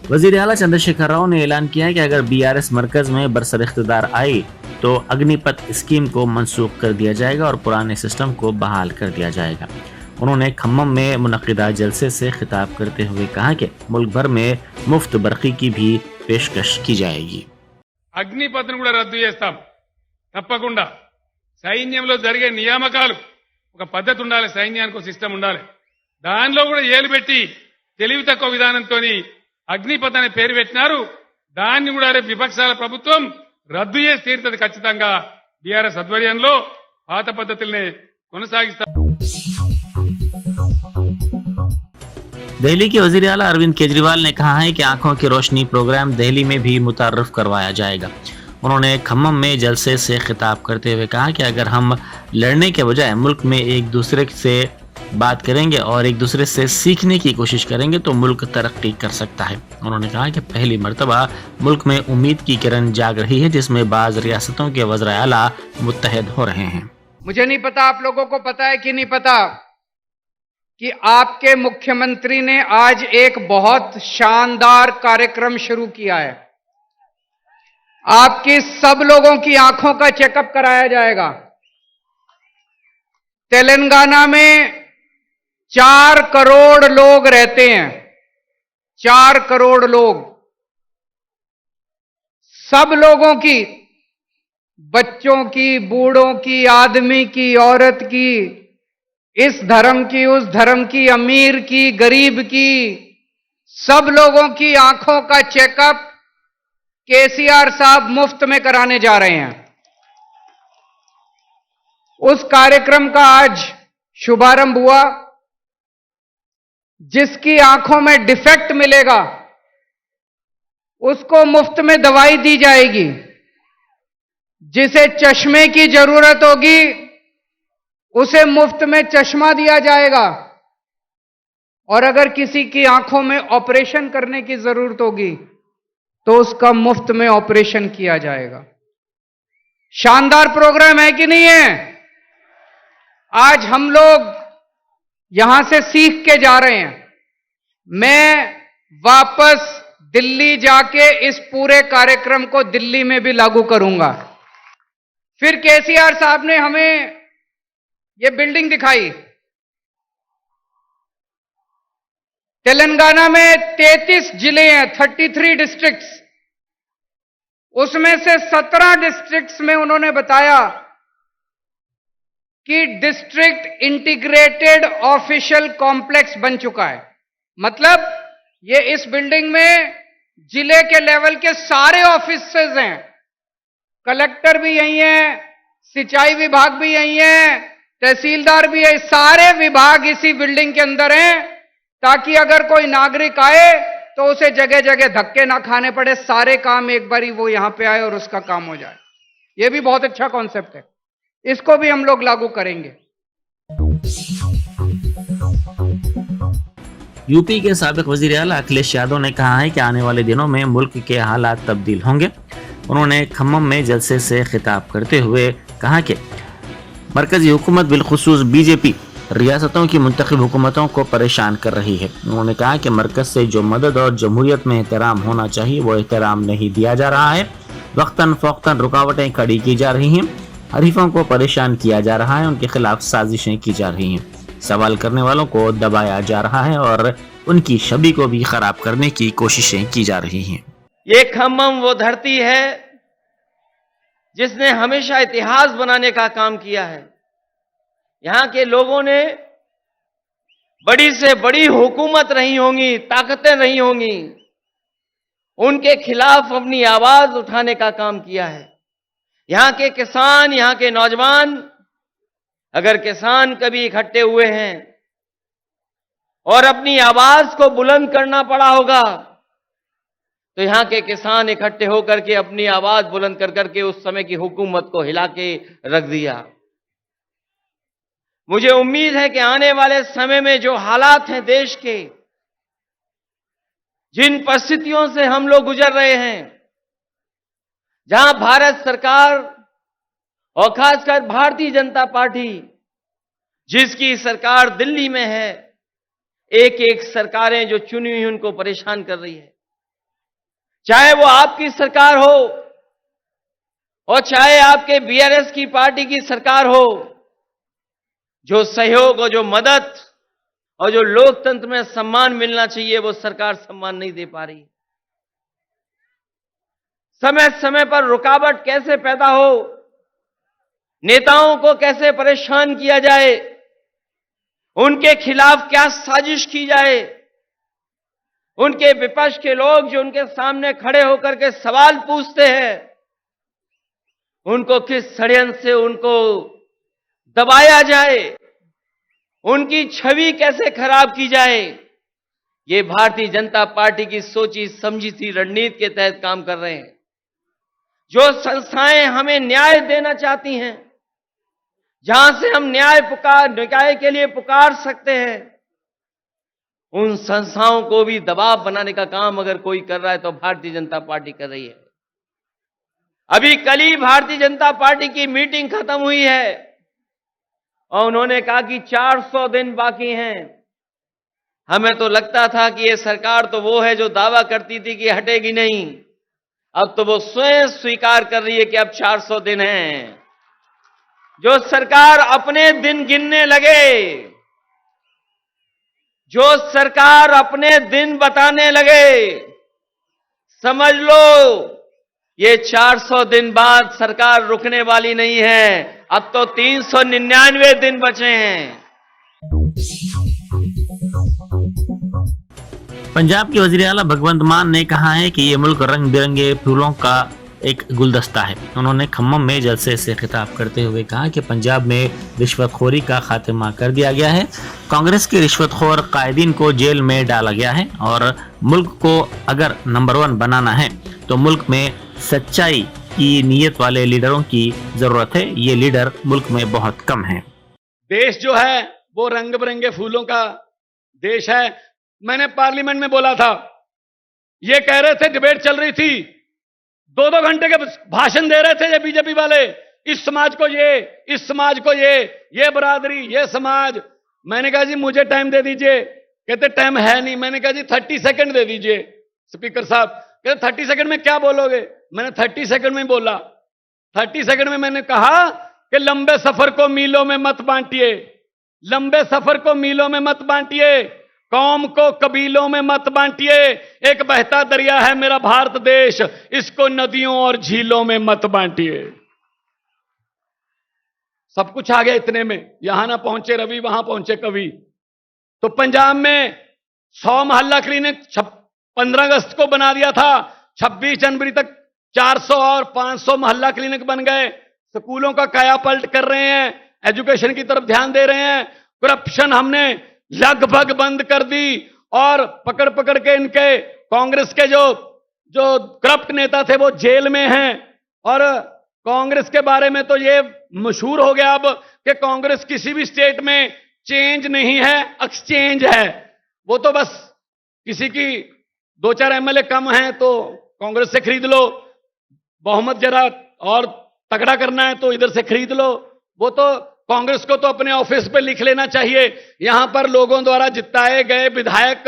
वजीर आला चंद्रशेखर राव ने ऐलान किया कि अगर बीआरएस मरकज में बरसर इख्तिदार आई तो अग्निपथ स्कीम को मंसूख कर दिया जाएगा और पुराने सिस्टम को बहाल कर दिया जाएगा। उन्होंने खम्मम में मुनक्किदा जलसे से खिताब करते हुए कहा कि मुल्क भर में मुफ्त बरक़ी की भी पेशकश की जाएगी। అగ్నిపథ్ను కూడా రద్దు చేస్తాం తప్పకుండా। సైన్యంలో జరిగే నియామకాలు ఒక పద్ధతి ఉండాలి, సైన్యానికి ఒక సిస్టమ్ ఉండాలి। దానిలో కూడా ఏలు పెట్టి తెలివి తక్కువ విధానంతోని అగ్నిపథ్ అనే పేరు పెట్టినారు। దాన్ని కూడా రేపు విపక్షాల ప్రభుత్వం రద్దు చేసి తీరుతుంది ఖచ్చితంగా। బీఆర్ఎస్ ఆధ్వర్యంలో పాత పద్ధతుల్ని కొనసాగిస్తారు। दिल्ली के वजीर आला अरविंद केजरीवाल ने कहा है कि आंखों की रोशनी प्रोग्राम दिल्ली में भी मुतारफ करवाया जाएगा। उन्होंने खम्मम में जलसे से खिताब करते हुए कहा कि अगर हम लड़ने के बजाय मुल्क में एक दूसरे से बात करेंगे और एक दूसरे से सीखने की कोशिश करेंगे तो मुल्क तरक्की कर सकता है। उन्होंने कहा कि पहली मर्तबा मुल्क में उम्मीद की किरण जाग रही है, जिसमें बाज रियासतों के वज़ीर आला मुत्तहद हो रहे हैं। मुझे नहीं पता आप लोगों को पता है कि नहीं पता कि आपके मुख्यमंत्री ने आज एक बहुत शानदार कार्यक्रम शुरू किया है। आपकी सब लोगों की आंखों का चेकअप कराया जाएगा। तेलंगाना में 4 करोड़ लोग रहते हैं, 4 करोड़ लोग। सब लोगों की, बच्चों की, बूढ़ों की, आदमी की, औरत की, इस धर्म की, उस धर्म की, अमीर की, गरीब की, सब लोगों की आंखों का चेकअप केसीआर साहब मुफ्त में कराने जा रहे हैं। उस कार्यक्रम का आज शुभारंभ हुआ। जिसकी आंखों में डिफेक्ट मिलेगा उसको मुफ्त में दवाई दी जाएगी। जिसे चश्मे की जरूरत होगी उसे मुफ्त में चश्मा दिया जाएगा, और अगर किसी की आंखों में ऑपरेशन करने की जरूरत होगी तो उसका मुफ्त में ऑपरेशन किया जाएगा। शानदार प्रोग्राम है कि नहीं है? आज हम लोग यहां से सीख के जा रहे हैं। मैं वापस दिल्ली जाके इस पूरे कार्यक्रम को दिल्ली में भी लागू करूंगा। फिर केसीआर साहब ने हमें ये बिल्डिंग दिखाई। तेलंगाना में 33 जिले हैं, 33 डिस्ट्रिक्ट्स। उसमें से 17 डिस्ट्रिक्ट्स में उन्होंने बताया कि डिस्ट्रिक्ट इंटीग्रेटेड ऑफिशियल कॉम्प्लेक्स बन चुका है। मतलब ये इस बिल्डिंग में जिले के लेवल के सारे ऑफिसेज हैं। कलेक्टर भी यही है, सिंचाई विभाग भी यही है, तहसीलदार भी है। सारे विभाग इसी बिल्डिंग के अंदर हैं, ताकि अगर कोई नागरिक आए तो उसे जगह जगह धक्के ना खाने पड़े। सारे काम एक बारी वो यहां पे आए और उसका काम हो जाए। ये भी बहुत अच्छा कॉन्सेप्ट है, इसको भी हम लोग लागू करेंगे। यूपी के साबिक वजीर आला अखिलेश यादव ने कहा है कि आने वाले दिनों में मुल्क के हालात तब्दील होंगे। उन्होंने खम्मम में जलसे से खिताब करते हुए कहा कि मरकजी हुकूमत बिलखुसूस बीजेपी रियासतों की मुंतखब हुकूमतों को परेशान कर रही है। उन्होंने कहा कि मरकज से जो मदद और जमहूरियत में एहतराम होना चाहिए वो एहतराम नहीं दिया जा रहा है। वक्तन फ़ौक्तन रुकावटें खड़ी की जा रही हैं, हरीफों को परेशान किया जा रहा है, उनके खिलाफ साजिशें की जा रही हैं, सवाल करने वालों को दबाया जा रहा है और उनकी छवि को भी खराब करने की कोशिशें की जा रही हैं। ये खम्मम वो धरती है जिसने हमेशा इतिहास बनाने का काम किया है। यहां के लोगों ने बड़ी से बड़ी हुकूमत नहीं होंगी, ताकतें नहीं होंगी, उनके खिलाफ अपनी आवाज उठाने का काम किया है। यहां के किसान, यहां के नौजवान, अगर किसान कभी इकट्ठे हुए हैं और अपनी आवाज को बुलंद करना पड़ा होगा तो यहां के किसान इकट्ठे होकर के अपनी आवाज बुलंद कर करके उस समय की हुकूमत को हिला के रख दिया। मुझे उम्मीद है कि आने वाले समय में जो हालात हैं देश के, जिन परिस्थितियों से हम लोग गुजर रहे हैं, जहां भारत सरकार और खासकर भारतीय जनता पार्टी, जिसकी सरकार दिल्ली में है, एक एक सरकारें जो चुनी हुई उनको परेशान कर रही है। चाहे वो आपकी सरकार हो और चाहे आपके बीआरएस की पार्टी की सरकार हो, जो सहयोग और जो मदद और जो लोकतंत्र में सम्मान मिलना चाहिए वो सरकार सम्मान नहीं दे पा रही। समय समय पर रुकावट कैसे पैदा हो, नेताओं को कैसे परेशान किया जाए, उनके खिलाफ क्या साजिश की जाए, उनके विपक्ष के लोग जो उनके सामने खड़े होकर के सवाल पूछते हैं, उनको किस षड्यंत्र से उनको दबाया जाए, उनकी छवि कैसे खराब की जाए, ये भारतीय जनता पार्टी की सोची समझी सी रणनीति के तहत काम कर रहे हैं। जो संस्थाएं हमें न्याय देना चाहती हैं, जहां से हम न्याय के लिए पुकार सकते हैं, उन संस्थाओं को भी दबाव बनाने का काम अगर कोई कर रहा है तो भारतीय जनता पार्टी कर रही है। अभी कल ही भारतीय जनता पार्टी की मीटिंग खत्म हुई है और उन्होंने कहा कि 400 दिन बाकी हैं। हमें तो लगता था कि ये सरकार तो वो है जो दावा करती थी कि हटेगी नहीं, अब तो वो स्वयं स्वीकार कर रही है कि अब 400 दिन हैं। जो सरकार अपने दिन गिनने लगे, जो सरकार अपने दिन बताने लगे, समझ लो ये 400 दिन बाद सरकार रुकने वाली नहीं है। अब तो 399 दिन बचे हैं। पंजाब के वजीर आला भगवंत मान ने कहा है कि ये मुल्क रंग बिरंगे फूलों का एक गुलदस्ता है। उन्होंने खम्मम में जलसे से खिताब करते हुए कहा कि पंजाब में रिश्वतखोरी का खात्मा कर दिया गया है। कांग्रेस के रिश्वतखोर कायदीन को जेल में डाला गया है और मुल्क को अगर नंबर 1 बनाना है तो मुल्क में सच्चाई की नीयत वाले लीडरों की जरूरत है। ये लीडर मुल्क में बहुत कम है। देश जो है वो रंग बिरंगे फूलों का देश है। मैंने पार्लियामेंट में बोला था, ये कह रहे थे, डिबेट चल रही थी, 2-2 घंटे के भाषण दे रहे थे ये बीजेपी वाले, इस समाज को ये, इस समाज को ये बरादरी, ये समाज। मैंने कहा जी मुझे टाइम दे दीजिए। कहते टाइम है नहीं। मैंने कहा जी 30 सेकंड दे दीजिए स्पीकर साहब। कहते 30 सेकंड में क्या बोलोगे? मैंने 30 सेकंड में बोला। 30 सेकंड में मैंने कहा कि लंबे सफर को मीलों में मत बांटिए, लंबे सफर को मीलों में मत बांटिए, कौम को कबीलों में मत बांटिए। एक बहता दरिया है मेरा भारत देश, इसको नदियों और झीलों में मत बांटिए। सब कुछ आ गया इतने में। यहां ना पहुंचे रवि, वहां पहुंचे कवि। तो पंजाब में 100 मोहल्ला क्लिनिक 15 अगस्त को बना दिया था, 26 जनवरी तक 400 और 500 मोहल्ला क्लिनिक बन गए। स्कूलों का कायापलट कर रहे हैं, एजुकेशन की तरफ ध्यान दे रहे हैं। करप्शन हमने लगभग बंद कर दी और पकड़ पकड़ के इनके कांग्रेस के जो करप्ट नेता थे वो जेल में हैं। और कांग्रेस के बारे में तो ये मशहूर हो गया अब कि कांग्रेस किसी भी स्टेट में चेंज नहीं है, एक्सचेंज है। वो तो बस किसी की 2-4 एमएलए कम हैं तो कांग्रेस से खरीद लो, बहुमत जरा और तगड़ा करना है तो इधर से खरीद लो। वो तो कांग्रेस को तो अपने ऑफिस पे लिख लेना चाहिए, यहां पर लोगों द्वारा जिताए गए विधायक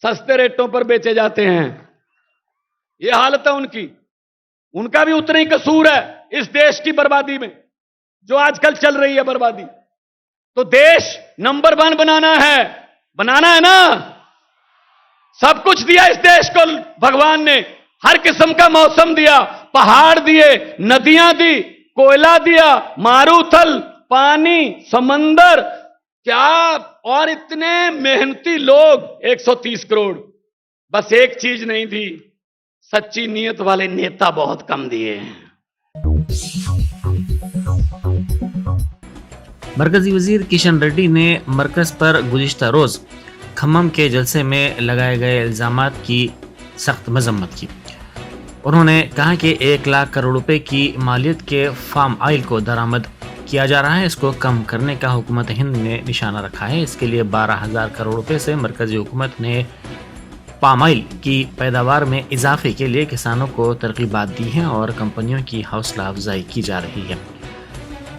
सस्ते रेटों पर बेचे जाते हैं। यह हालत है उनकी। उनका भी उतना ही कसूर है इस देश की बर्बादी में, जो आजकल चल रही है बर्बादी। तो देश नंबर 1 बनाना है ना। सब कुछ दिया इस देश को भगवान ने, हर किस्म का मौसम दिया, पहाड़ दिए, नदियां दी, कोयला दिया, मारूथल, पानी, समंदर, क्या और इतने मेहनती लोग 130 करोड़। बस एक चीज नहीं दी, सच्ची नीयत वाले नेता बहुत कम दिए हैं। मरकजी वजीर किशन रेड्डी ने मरकज पर गुज़िश्ता रोज खम्मम के जलसे में लगाए गए इल्जामात की सख्त मजम्मत की। उन्होंने कहा कि 1 लाख करोड़ रुपए की मालियत के फार्म ऑयल को दरामद किया जा रहा है। इसको कम करने का हुकूमत हिंद ने निशाना रखा है। इसके लिए 12,000 करोड़ रुपए से मरकजी हुकूमत ने पाम ऑयल की पैदावार में इजाफे के लिए किसानों को तरगीबात दी है और कंपनियों की हौसला अफजाई की जा रही है।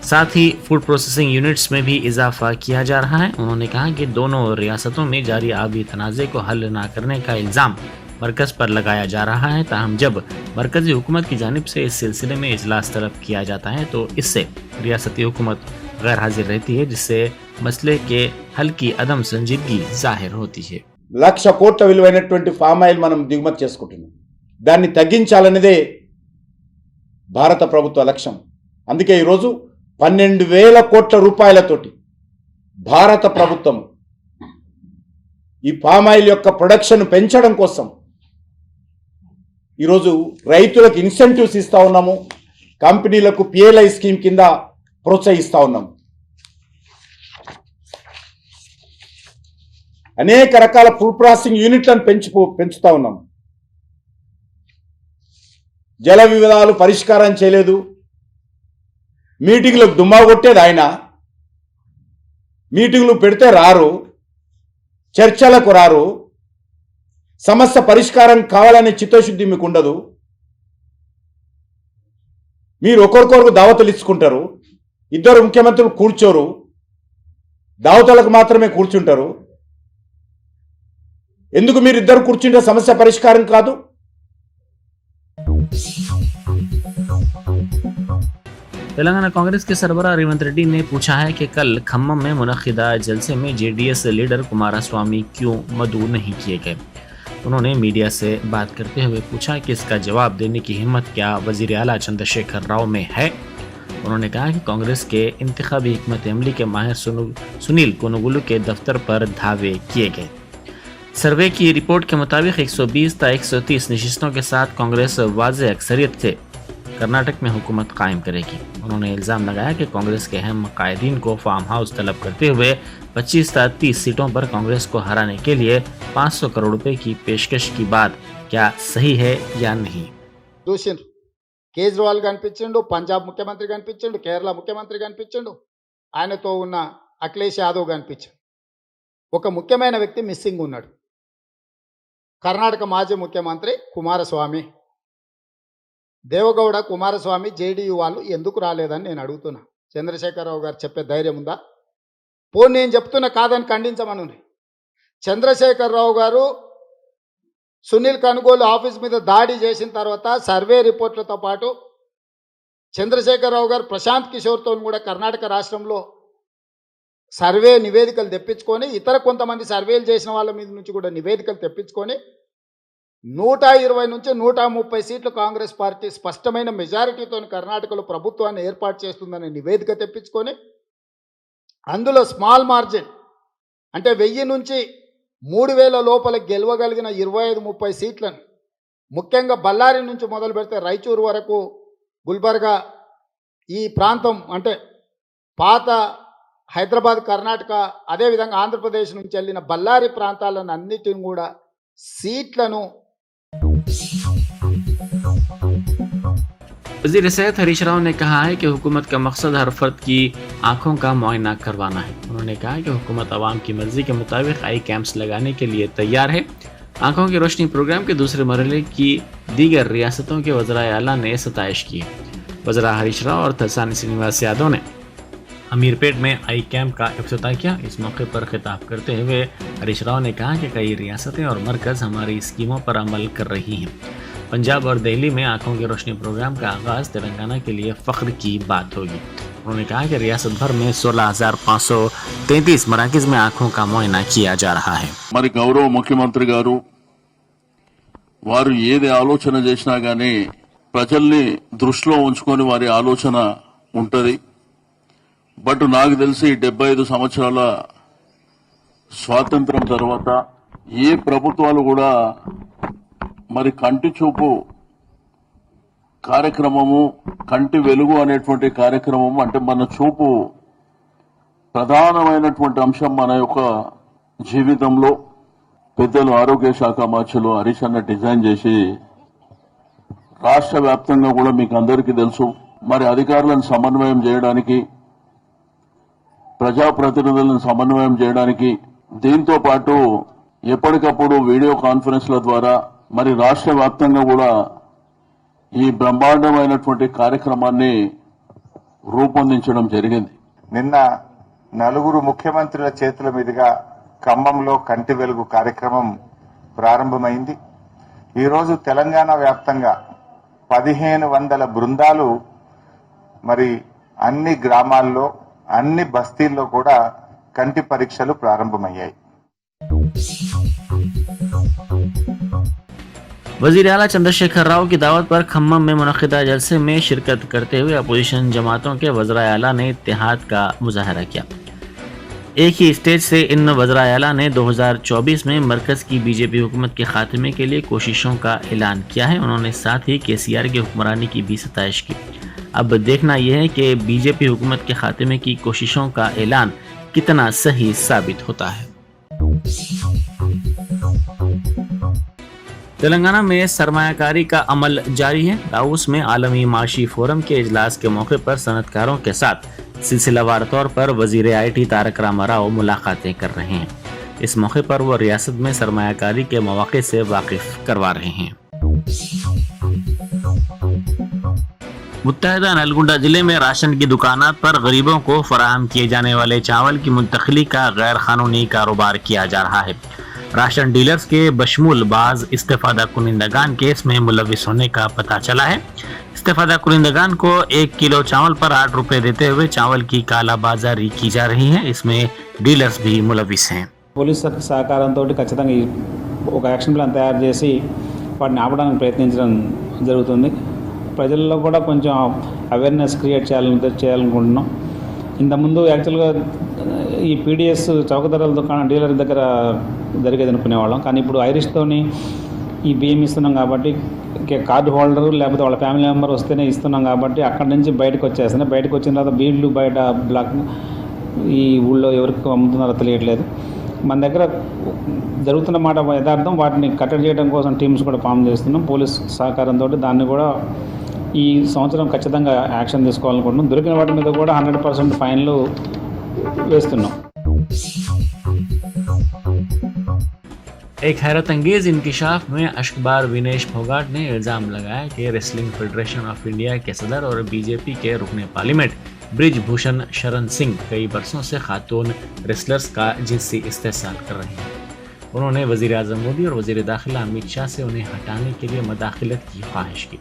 साथ ही फूड प्रोसेसिंग यूनिट्स में भी इजाफा किया जा रहा है। उन्होंने कहा कि दोनों रियासतों में जारी आबी तनाज़े को हल न करने का इल्ज़ाम मरकज पर लगाया जा रहा है। ताहम जब मरकजी हुकूमत की जानिब से इस सिलसिले में इजलास तलब किया जाता है तो इससे रियासती हुकूमत गैर हाजिर रहती है, जिससे मसले के हल की अदम संजीदगी जाहिर होती है। 1,00,000 కోట్ల విలువైనటువంటి ఫామ్ ఆయిల్ మనం దిగుమతి చేసుకుంటున్నాం. దాన్ని తగ్గించాలనేదే భారత ప్రభుత్వ లక్ష్యం. అందుకే ఈరోజు 12,000 కోట్ల రూపాయలతోటి భారత ప్రభుత్వం ఈ ఫామ్ ఆయిల్ యొక్క ప్రొడక్షన్ పెంచడం కోసం ఈరోజు రైతులకు ఇన్సెంటివ్స్ ఇస్తా ఉన్నాము, కంపెనీలకు పిఎల్ఐ స్కీమ్ కింద ప్రోత్సహిస్తా ఉన్నాము. అనేక రకాల ఫుడ్ ప్రాసెసింగ్ యూనిట్లను పెంచుతా ఉన్నాము. జల వివాదాలు పరిష్కారం చేయలేదు, మీటింగ్లకు దుమ్మా కొట్టేది ఆయన, మీటింగ్లు పెడితే రారు, చర్చలకు రారు, సమస్య పరిష్కారం కావాలనే చిత్తశుద్ధి మీకు ఉండదు. మీరు ఒకరికొరకు దావతలు ఇచ్చుకుంటారు, ఇద్దరు ముఖ్యమంత్రులు కూర్చోరు, దావతలకు మాత్రమే కూర్చుంటారు. ఎందుకు మీరు ఇద్దరు కూర్చుంటే సమస్య పరిష్కారం కాదు? तेलंगाना कांग्रेस के सरबराह रेवंत रेड्डी ने पूछा है कि कल खम्मम में मुनक्किदा जलसे में जेडीएस लीडर कुमारस्वामी क्यों मदऊ नहीं किए गए। उन्होंने मीडिया से बात करते हुए पूछा कि इसका जवाब देने की हिम्मत क्या वजीर आला चंद्रशेखर राव में है। उन्होंने कहा कि कांग्रेस के इंतखाबी हिकमत अमली के माहिर सुनील कुनुगुलु के दफ्तर पर धावे किए गए। सर्वे की रिपोर्ट के मुताबिक 120 ता 130 नशिस्तों के साथ कांग्रेस वाज़ेह अक्सरियत से कर्नाटक में हुकूमत कायम करेगी। उन्होंने इल्ज़ाम लगाया कि कांग्रेस के अहम कायदीन को फार्म हाउस तलब करते हुए 25 ता 30 सीटों पर कांग्रेस को हराने के लिए 500 करोड़ रुपए की पेशकश की बात क्या सही है या नहीं। చూసిండ్రు కేజ్రీవాల్ కనిపించిండు, పంజాబ్ ముఖ్యమంత్రి కనిపించిండు, కేరళ ముఖ్యమంత్రి కనిపించిండు, ఆయనతో ఉన్న అఖిలేష్ యాదవ్ కనిపించాడు. ఒక ముఖ్యమైన వ్యక్తి మిస్సింగ్ ఉన్నాడు, కర్ణాటక మాజీ ముఖ్యమంత్రి కుమారస్వామి. దేవగౌడ కుమారస్వామి జేడీయూ వాళ్ళు ఎందుకు రాలేదని నేను అడుగుతున్నా. చంద్రశేఖరరావు గారు చెప్పే ధైర్యం ఉందా? పోనీ నేను చెప్తున్నా కాదని ఖండించమను. చంద్రశేఖరరావు గారు సునీల్ కనుగోలు ఆఫీస్ మీద దాడి చేసిన తర్వాత సర్వే రిపోర్ట్లతో పాటు చంద్రశేఖరరావు గారు ప్రశాంత్ కిషోర్తో కూడా కర్ణాటక రాష్ట్రంలో సర్వే నివేదికలు తెప్పించుకొని ఇతర కొంతమంది సర్వేలు చేసిన వాళ్ళ మీద నుంచి కూడా నివేదికలు తెప్పించుకొని 120 నుంచి 130 సీట్లు కాంగ్రెస్ పార్టీ స్పష్టమైన మెజారిటీతో కర్ణాటకలో ప్రభుత్వాన్ని ఏర్పాటు చేస్తుందనే నివేదిక తెప్పించుకొని అందులో స్మాల్ మార్జిన్ అంటే 1000 నుంచి 3000 లోపల గెలవగలిగిన 25-30 సీట్లను, ముఖ్యంగా బళ్ళారి నుంచి మొదలు పెడితే రాయచూరు వరకు, గుల్బర్గా ఈ ప్రాంతం అంటే పాత హైదరాబాద్, కర్ణాటక, అదేవిధంగా ఆంధ్రప్రదేశ్ నుంచి వెళ్ళిన బళ్ళారి ప్రాంతాలను అన్నిటిని కూడా సీట్లను वजीर सेहत हरीश राव ने कहा है कि हुकूमत का मकसद हर फर्द की आंखों का मुआयना करवाना है। उन्होंने कहा कि हुकूमत आवाम की मर्जी के मुताबिक आई कैंप्स लगाने के लिए तैयार है। आंखों की रोशनी प्रोग्राम के दूसरे मरहले की दीगर रियासतों के वज़राए आला ने सताइश की है। वज़रा हरीश राव और थलसानी श्रीनिवास यादव ने अमीरपेट में आई कैंप का इफ्तिताह किया। इस मौके पर खिताब करते हुए हरीश राव ने कहा कि कई रियासतें और मरकज़ हमारी स्कीमों पर अमल कर रही हैं। पंजाब और दिल्ली में आंखों की रोशनी प्रोग्राम का आगाज़ तेलंगाना के लिए फ़ख्र की बात होगी। उन्होंने कहा कि रियासत भर में 16,533 मराकज़ में आंखों का मुआयना किया जा रहा है। మరి గౌరవ ముఖ్యమంత్రి గారు వారు ఏది ఆలోచన చేసినా గానీ ప్రజల్ని దృష్టిలో ఉంచుకొని వారి ఆలోచన ఉంటది. బట్ నాకు తెలిసి 75 సంవత్సరాల స్వాతంత్రం తర్వాత ఏ ప్రభుత్వాలు కూడా మరి కంటి చూపు కార్యక్రమము, కంటి వెలుగు అనేటువంటి కార్యక్రమము, అంటే మన చూపు ప్రధానమైనటువంటి అంశం మన యొక్క జీవితంలో పెద్దలు ఆరోగ్య శాఖ మంత్రులు హరీష్ అన్న డిజైన్ చేసి రాష్ట్ర వ్యాప్తంగా కూడా మీకు అందరికీ తెలుసు మరి అధికారులను సమన్వయం చేయడానికి, ప్రజాప్రతినిధులను సమన్వయం చేయడానికి, దీంతో పాటు ఎప్పటికప్పుడు వీడియో కాన్ఫరెన్స్ల ద్వారా మరి రాష్ట్ర వ్యాప్తంగా కూడా ఈ బ్రహ్మాండమైనటువంటి కార్యక్రమాన్ని రూపొందించడం జరిగింది. నిన్న 4 ముఖ్యమంత్రుల చేతుల మీదుగా ఖమ్మంలో కంటి వెలుగు కార్యక్రమం ప్రారంభమైంది. ఈరోజు తెలంగాణ వ్యాప్తంగా 1500 బృందాలు మరి అన్ని గ్రామాల్లో అన్ని బస్తీల్లో కూడా కంటి పరీక్షలు ప్రారంభమయ్యాయి. वजीर आला चंद्रशेखर राव की दावत पर खम्मम में मुनक़िदा जलसे में शिरकत करते हुए अपोजिशन जमातों के वज़राए आला ने इत्तेहाद का मुजाहरा किया। एक ही स्टेज से इन वज़राए आला ने 2024 में मरकज़ की बीजेपी हुकूमत के खात्मे के लिए कोशिशों का ऐलान किया है। उन्होंने साथ ही KCR की हुक्मरानी की भी सताइश की। अब देखना यह है कि बीजेपी हुकूमत के खात्मे की कोशिशों का ऐलान कितना सही साबित होता है। तेलंगाना में सरमायाकारी का अमल जारी है। दाऊस में आलमी माशी फोरम के इजलास के मौके पर सनतकारों के साथ सिलसिलावार तौर पर वजीर IT तारक रामाराव मुलाकातें कर रहे हैं। इस मौके पर वो रियासत में सरमायाकारी के मौके से वाकिफ करवा रहे हैं। मुत्तहिदा नलगुंडा जिले में राशन की दुकानात पर गरीबों को फराहम किए जाने वाले चावल की मुंतकली का गैर कानूनी कारोबार किया जा रहा है। राशन डीलर्स के बशमूल बाज इस्तेफादा कुनिंदगान केस में मुलविस होने का पता चला है। इस्तेफादा कुनिंदगान को 1 किलो चावल पर 8 रुपए देते हुए चावल की कालाबाजारी की जा रही है। इसमें डीलर्स भी मुलविस हैं। పోలీస్ సహకారంతో ఖచ్చితంగా ఒక యాక్షన్ ప్లాన్ తయారు చేసి వాటిని ఆపడానికి ప్రయత్నించడం జరుగుతుంది. ప్రజల్లో కూడా కొంచెం అవేర్నెస్ క్రియేట్ చేయాలనుకుంటున్నాం. ఇంతకుముందు యాక్చువల్గా ఈ PDS చౌక ధరల దుకాణం డీలర్ దగ్గర జరిగేది అనుకునేవాళ్ళం. కానీ ఇప్పుడు ఐరిష్తోని ఈ బియ్యం ఇస్తున్నాం కాబట్టి కార్డు హోల్డర్ లేకపోతే వాళ్ళ ఫ్యామిలీ మెంబర్ వస్తేనే ఇస్తున్నాం కాబట్టి అక్కడి నుంచి బయటకు వచ్చేస్తున్నాయి. బయటకు వచ్చిన తర్వాత బీడ్లు బయట బ్లాక్ ఈ ఊళ్ళో ఎవరికి అమ్ముతున్నారో తెలియట్లేదు. మన దగ్గర జరుగుతున్న మాట యథార్థం. వాటిని కట్టడి చేయడం కోసం టీమ్స్ కూడా ఫామ్ చేస్తున్నాం. పోలీస్ సహకారంతో దాన్ని కూడా ఈ సంవత్సరం ఖచ్చితంగా యాక్షన్ తీసుకోవాలనుకుంటున్నాం. దొరికిన వాటి మీద కూడా 100% ఫైన్లు వేస్తున్నాం. एक हैरत अंगेज इंकिशाफ में अश्कबार विनेश फोगाट ने इल्ज़ाम लगाया कि रेसलिंग फेडरेशन ऑफ इंडिया के सदर और बीजेपी के रुकने पार्लियामेंट ब्रिज भूषण शरण सिंह कई बरसों से खातून रेसलर्स का जिनसी इस्तेहसाल कर रहे हैं। उन्होंने वज़ीर आज़म मोदी और वज़ीर दाखिला अमित शाह से उन्हें हटाने के लिए मदाखिलत की ख्वाहिश की।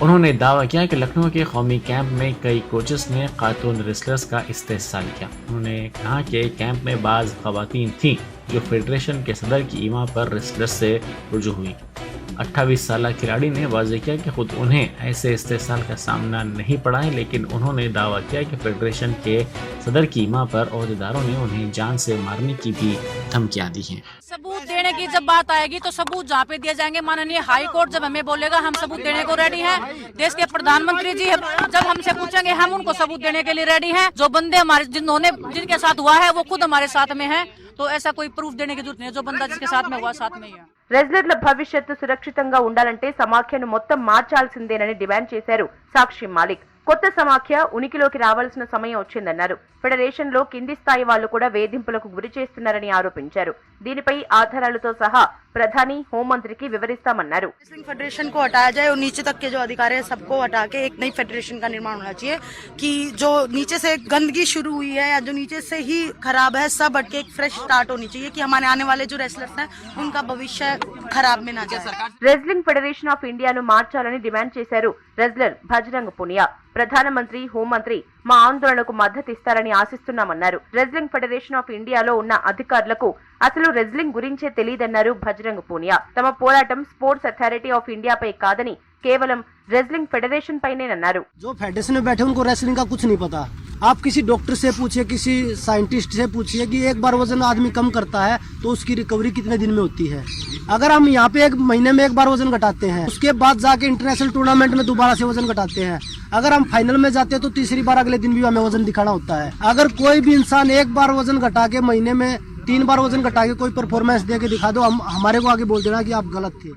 उन्होंने दावा किया कि लखनऊ के कौमी कैंप में कई कोचेस ने खातून रेसलर्स का इस्तेहसाल किया। उन्होंने कहा कि कैंप में बाज़ ख़वातीन थीं जो फेडरेशन के सदर की ईमा पर रेसलर्स से रुजू हुई। 28 साल खिलाड़ी ने वाज़ेह किया कि खुद उन्हें ऐसे इस्तेहसाल का सामना नहीं पड़ा है, लेकिन उन्होंने दावा किया कि फेडरेशन के सदर की ईमा पर ओहदेदारों ने उन्हें जान से मारने की भी धमकियां दी हैं। सबूत देने की जब बात आएगी तो सबूत जहाँ पे दिए जाएंगे। माननीय हाई कोर्ट जब हमें बोलेगा हम सबूत देने को रेडी हैं। देश के प्रधानमंत्री जी जब हमसे पूछेंगे हम उनको सबूत देने के लिए रेडी हैं। जो बंदे हमारे जिनके साथ हुआ है वो खुद हमारे साथ में है, तो ऐसा कोई प्रूफ देने की जरूरत नहीं है। जो बंदा जिसके साथ में हुआ साथ में ही है। రెజ్లర్ల భవిష్యత్తు సురక్షితంగా ఉండాలంటే సమాఖ్యను మొత్తం మార్చాల్సిందేనని డిమాండ్ చేశారు సాక్షి మాలిక్. కొత్త సమాఖ్య ఉనికిలోకి రావాల్సిన సమయం వచ్చిందన్నారు. ఫెడరేషన్ లో కింది స్థాయి వాళ్లు కూడా వేధింపులకు గురి చేస్తున్నారని ఆరోపించారు. దీనిపై ఆధారాలతో సహా ప్రధాని హోంమంత్రికి వివరిస్తామన్నారు. फेडरेशन को हटाया जाए और नीचे तक के जो अधिकारी है सबको हटा के एक नई फेडरेशन का निर्माण होना चाहिए कि जो नीचे से गंदगी शुरू हुई है या जो नीचे से ही खराब है सब हट के एक फ्रेश स्टार्ट होनी चाहिए कि हमारे आने वाले जो रेसलर्स हैं उनका भविष्य खराब में ना जाए. రెజ్లింగ్ ఫెడరేషన్ ఆఫ్ ఇండియాను మార్చాలని డిమాండ్ చేశారు రెజ్లర్ భజరంగ్ పునియా. ప్రధానమంత్రి హోంమంత్రి మా ఆందోళనకు మద్దతిస్తారని ఆశిస్తున్నామన్నారు. రెజ్లింగ్ ఫెడరేషన్ ఆఫ్ ఇండియాలో ఉన్న అధికారులకు అసలు రెజ్లింగ్ గురించే తెలియదన్నారు భజరంగ్ పూనియా. తమ పోరాటం స్పోర్ట్స్ అథారిటీ ఆఫ్ ఇండియాపై కాదని కేవలం రెజ్లింగ్ ఫెడరేషన్ పైనేనన్నారు. जो फेडरेशन में बैठे उनको रेसलिंग का कुछ नहीं पता. आप किसी डॉक्टर से पूछिए, किसी साइंटिस्ट से पूछिए कि एक बार वजन आदमी कम करता है तो उसकी रिकवरी कितने दिन में होती है. अगर हम यहाँ पे एक महीने में एक बार वजन घटाते हैं, उसके बाद जाके इंटरनेशनल टूर्नामेंट में दोबारा से वजन घटाते हैं. अगर हम फाइनल में जाते हैं तो तीसरी बार अगले दिन भी हमें वजन दिखाना होता है. अगर कोई भी इंसान एक बार वजन घटा के महीने में 3 बार वजन घटा के कोई परफॉर्मेंस दे के दिखा दो, हम हमारे को आगे बोल देना कि आप गलत थे.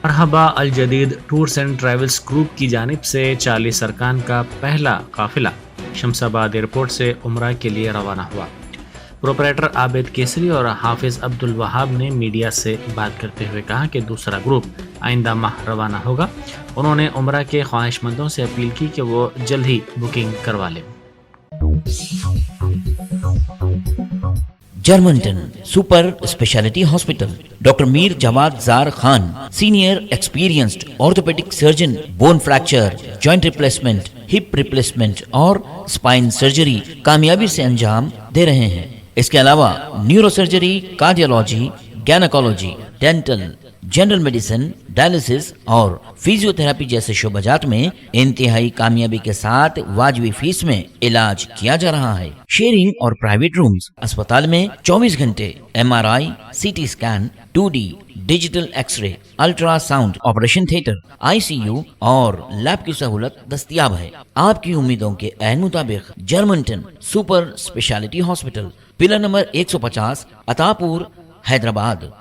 मरहबा अल जदीद टूर्स एंड ट्रैवल्स ग्रुप की जानिब से 40 अरकान का पहला काफिला शमशाबाद एयरपोर्ट से उम्रा के लिए रवाना हुआ। प्रोपरेटर आबिद केसरी और हाफिज अब्दुल वहाब ने मीडिया से बात करते हुए कहा कि दूसरा ग्रुप आइंदा माह रवाना होगा। उन्होंने उम्रा के ख्वाहिशमंदों से अपील की कि वो जल्द ही बुकिंग करवा लें। Germanten super speciality hospital, doctor Mir Jawad Zar Khan, senior experienced orthopaedic surgeon, bone fracture, joint replacement, hip replacement और स्पाइन सर्जरी कामयाबी से अंजाम दे रहे हैं। इसके अलावा neuro surgery, cardiology, gynaecology, dental, general medicine, dialysis और फिजियोथेरेपी जैसे शोबाजात में इंतहाई कामयाबी के साथ वाजबी फीस में इलाज किया जा रहा है। शेयरिंग और प्राइवेट रूम्स, अस्पताल में 24 घंटे MRI, CT scan, 2D digital x-ray, ultrasound, operation theatre, ICU और लैब की सहूलत दस्तयाब है। आपकी उम्मीदों के ऐन मुताबिक Germanten super speciality hospital, pillar number 150, Attapur, Hyderabad.